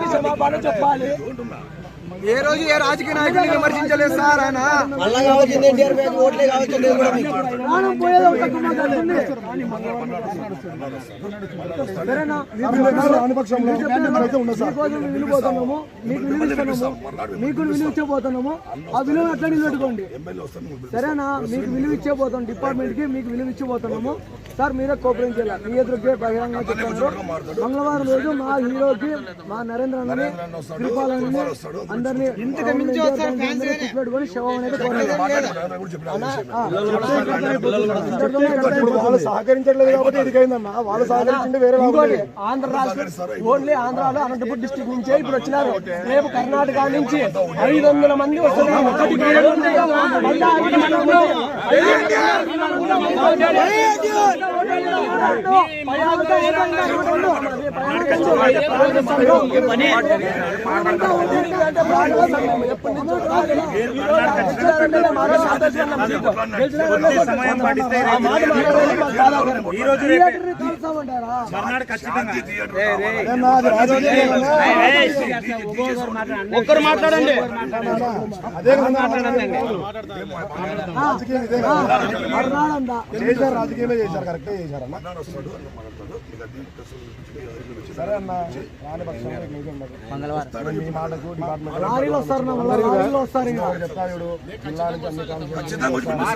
క్షమాపణ చెప్పాలి. ఏ రోజు ఏ రాజకీయ నాయకుడిని విమర్శించలేదు సార్ ఆయన. సరేనా మీకు విలువ ఇచ్చబోతున్నాము, ఆ విలువ అట్లా నిలబెట్టుకోండి. సరేనా, మీకు విలువ ఇచ్చేపోతాం, డిపార్ట్మెంట్ కి మీకు విలువ ఇచ్చిపోతున్నాము సార్. మీరే కోఆపరేట్ చేయాలి. మీ ఎదురుకే బహిరంగ చెప్తున్నారు. మంగళవారం రోజు మా హీరోకి, మా నరేంద్ర అన్నని, శ్రీపాలని అందరినీ పెట్టుకొని శవం అనేది వాళ్ళు సహకరించట్లేదు కాబట్టి ఇదికైందన్న. వాళ్ళు సహకరించింది వేరే. ఆంధ్ర రాష్ట్రం ఓన్లీ ఆంధ్రాలో అనంతపురం డిస్ట్రిక్ట్ నుంచే ఇప్పుడు వచ్చినారు. రేపు కర్ణాటక నుంచి 500 మంది వస్తున్నారు. ఒక్కరు మాట్లాడండి. రాజకీయంలో చేశారు, కరెక్టే చేశారన్న. సరే అన్న, రాని పక్షంలో మీ మాటకు డిపార్ట్మెంట్ చెప్తాడు. జిల్లా నుంచి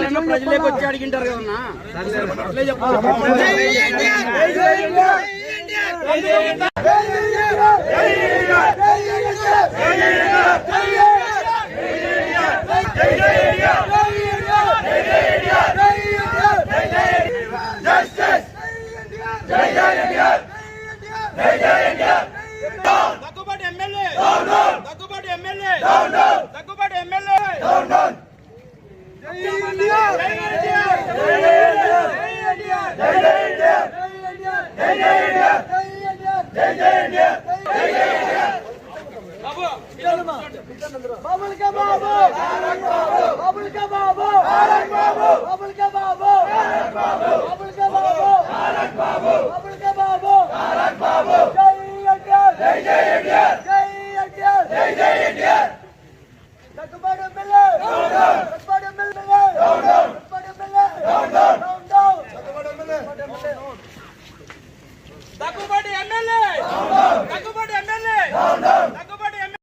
అన్ని ప్రజలకు వచ్చి అడిగింటారు కదన్నా. Daggubati MLA Daggubati MLA Daggubati MLA बाबुल का बाबू बाबुल का बाबू बाबुल का बाबू बाबुल का बाबू बाबुल का बाबू जय एनटीआर जय एनटीआर जय एनटीआर जय